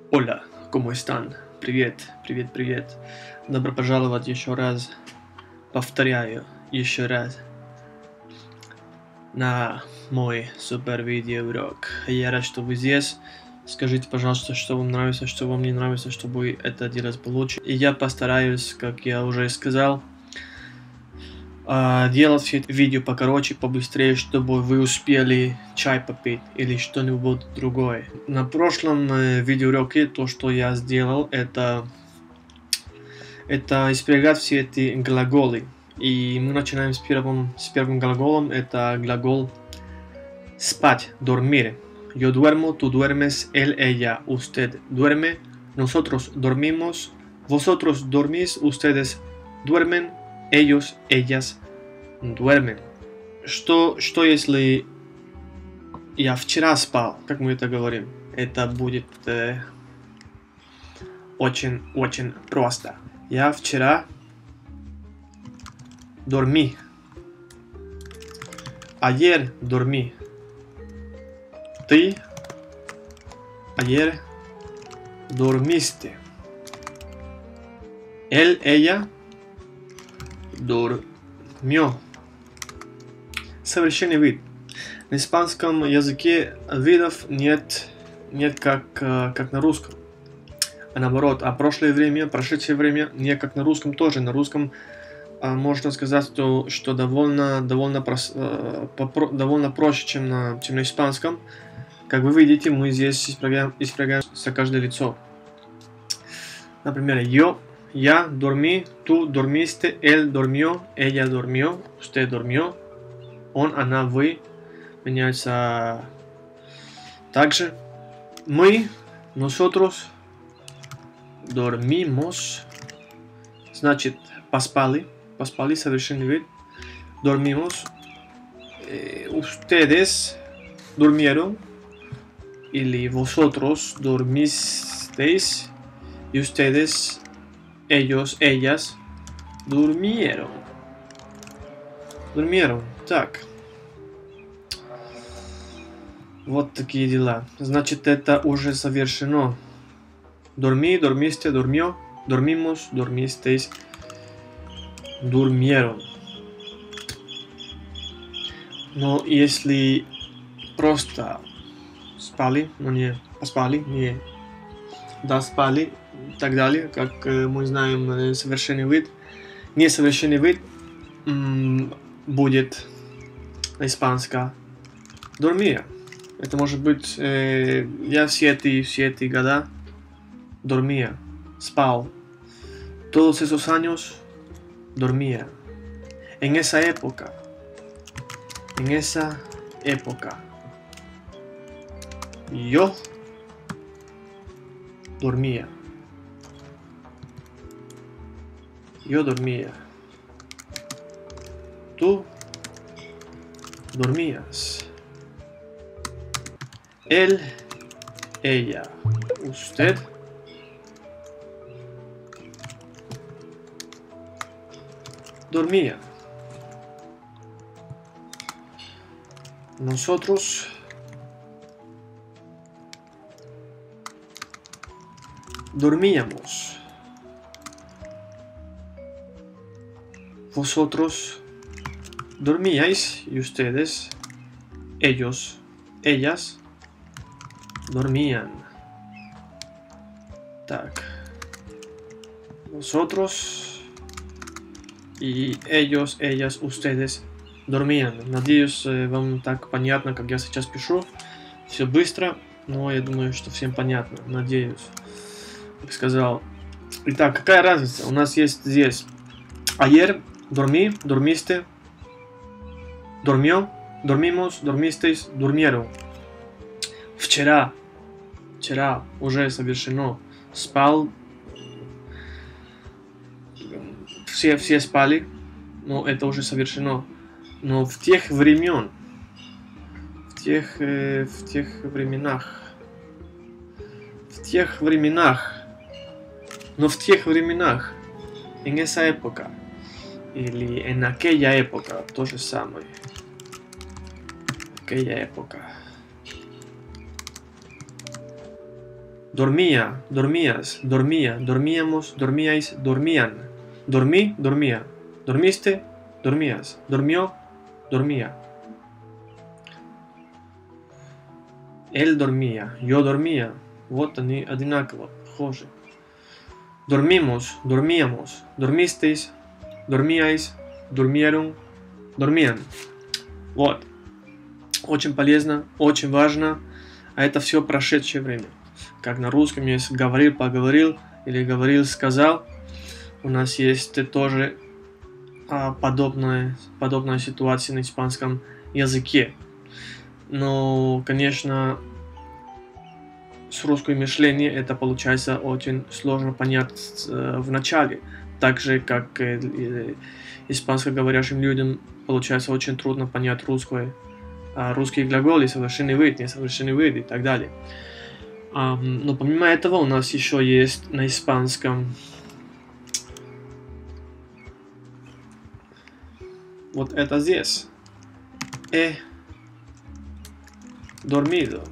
Hola, ¿cómo están? Привет, привет, привет. Добро пожаловать еще раз. Повторяю, еще раз. На мой супер видеоурок. Я рад, что вы здесь. Скажите, пожалуйста, что вам нравится, что вам не нравится, чтобы это делать получше. И я постараюсь, как я уже сказал, делать все эти видео покороче, побыстрее, чтобы вы успели чай попить или что-нибудь другое. На прошлом видеоуроке то, что я сделал, это исправлять все эти глаголы. И мы начинаем с первым глаголом. Это глагол спать, dormir. Yo duermo, tú duermes, él, ella, usted duerme, nosotros dormimos, vosotros dormís, ustedes duermen, ellos, ellas duermen. Что если я вчера спал, как мы это говорим? Это будет очень просто. Я вчера dormí. Ayer dormí. Ты ayer dormiste. Él, ella durmió. Совершенный вид. На испанском языке видов нет как на русском. А наоборот, прошедшее время не как на русском тоже. На русском можно сказать, что довольно проще, чем на испанском. Как вы видите, мы здесь исправляем за каждое лицо. Например, я dormí, tú dormiste, él durmió, ella durmió, usted durmió, он, она, вы меняются также. Мы, nosotros dormimos, значит поспали, совершенный вид. Dormimos, ustedes durmieron, или vosotros dormisteis, y ustedes, ellos, ellas durmieron. Так. Вот такие дела. Значит, это уже совершено. Dormí, dormiste, durmió, dormimos, dormisteis, durmieron. Но если просто спали, но не поспали, не доспали и так далее, как мы знаем, совершенный вид, несовершенный вид будет на испанском dormir. Это может быть я все эти года dormía, spal. Todos esos años dormía. En esa época. Yo dormía. Tú dormías. Él, ella, usted dormía. Nosotros dormíamos. Vosotros dormíais y ustedes, ellos, ellas dormían. Так. Nosotros и ellos, ellas, ustedes dormían. Надеюсь, вам так понятно, как я сейчас пишу. Все быстро, но я думаю, что всем понятно. Надеюсь, как сказал. Итак, какая разница? У нас есть здесь ayer, dormí, dormiste, durmió, dormimos, dormisteis, durmieron. Вчера уже совершено. Спал. Все спали, но это уже совершено. Но в тех временах, en esa época, или en aquella época, то же самое. Aquella época. Dormía, dormías, dormía, dormíamos, dormíais, dormían. Dormí, dormía. Dormiste, dormías. Dormió, dormía. Él dormía, yo dormía. Вот они одинаково, похожи. Dormimos, dormíamos, dormisteis, dormíais, durmieron, dorмían. Вот. Очень полезно, очень важно. А это все прошедшее время. Как на русском есть говорил, поговорил или говорил, сказал. У нас есть тоже подобная ситуация на испанском языке. Но, конечно, с русским мышлением это получается очень сложно понять в начале. Так же, как испанско-говорящим людям получается очень трудно понять русские глаголы, совершенный вид, несовершенный вид и так далее. Но помимо этого у нас еще есть на испанском вот это здесь. Dormido.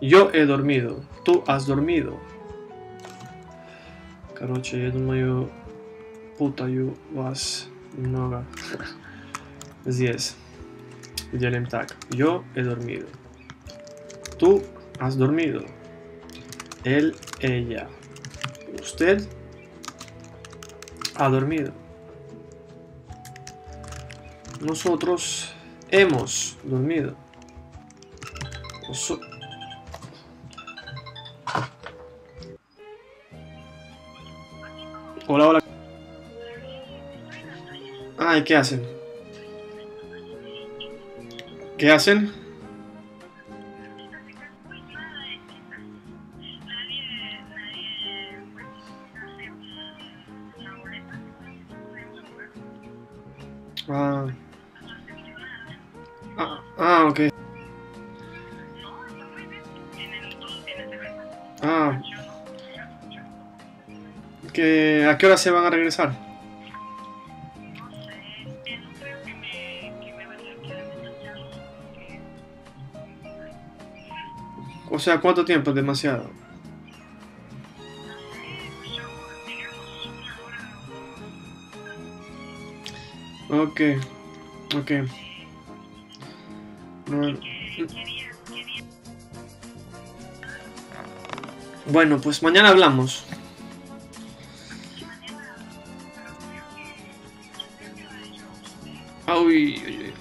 Yo he dormido. Tú has dormido. Короче, я думаю, путаю вас немного. Здесь. Делаем так. Yo he dormido. Tú has dormido. Él, ella. Usted ha dormido. Nosotros hemos dormido. Hola, hola. Ay, ¿qué hacen? ¿Qué hacen? Ok. ¿A qué hora se van a regresar? O sea, ¿cuánto tiempo es demasiado? Ok. Bueno, pues mañana hablamos. Uy.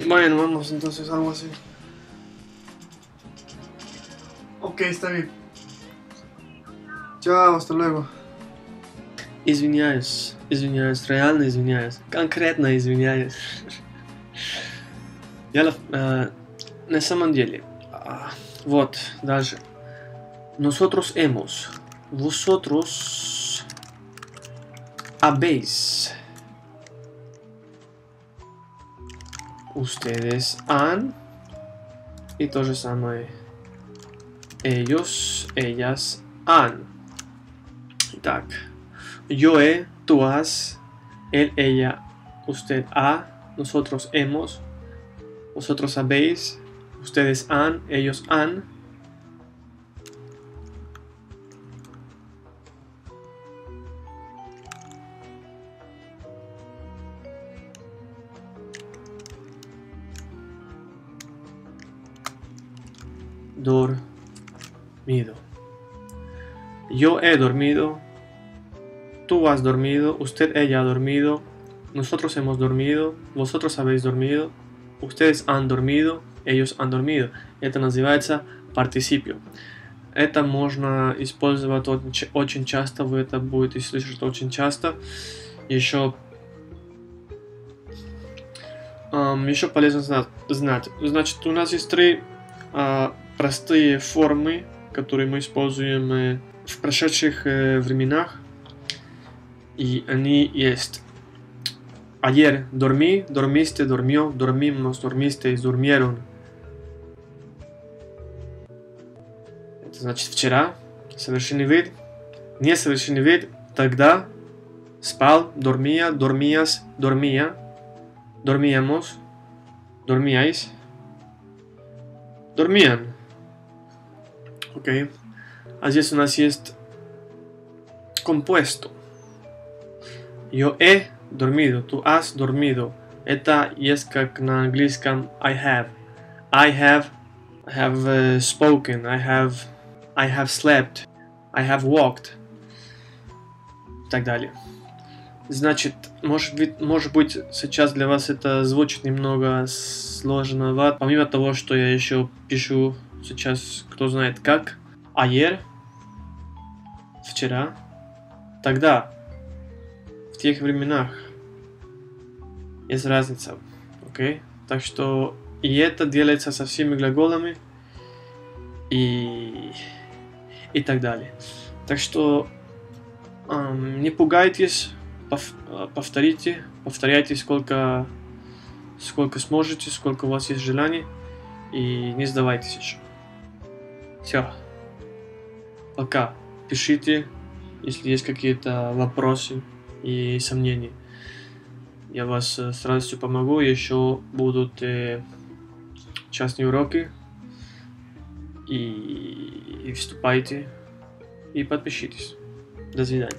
Bueno, vamos entonces, algo así. Ok, está bien. Чао, hasta luego. Извиняюсь, реально извиняюсь, конкретно извиняюсь. Я на самом деле, вот, дальше. Nosotros hemos, vosotros habéis, ustedes han, y то же самое. Ellos, ellas han. Так. Yo he, tú has, él, ella, usted ha, nosotros hemos, vosotros habéis, ustedes han, ellos han. Dormido. Yo he dormido. Tú has dormido. Usted, ella ha dormido. Nosotros hemos dormido. Vosotros habéis dormido. Ustedes han dormido. Ellos han dormido. Это называется парticипио. Это можно использовать очень часто. Вы это будете слышать очень часто. Еще полезно знать. Значит, у нас есть три простые формы, которые мы используем в прошедших временах. И они есть: ayer dormí, dormiste, dormió, dormimos, dormisteis, durmieron, значит вчера, совершенный вид, несовершенный вид, тогда, спал, dormía, dormías, dormía, dormíamos, dormíais, dormían. Окей. А здесь у нас есть compuesto. Yo he dormido, tú has dormido. Это есть как на английском I have. I have spoken. I have slept. I have walked. И так далее. Значит, может быть, сейчас для вас это звучит немного сложновато. Помимо того, что я еще пишу сейчас, кто знает как. Ayer, вчера, тогда, в тех временах. Есть разница. Окей? Так что и это делается со всеми глаголами и так далее. Так что не пугайтесь, повторяйте сколько сможете, сколько у вас есть желаний, и не сдавайтесь еще. Все. Пока. Пишите, если есть какие-то вопросы и сомнения. Я вас с радостью помогу. Еще будут частные уроки. И вступайте. И подпишитесь. До свидания.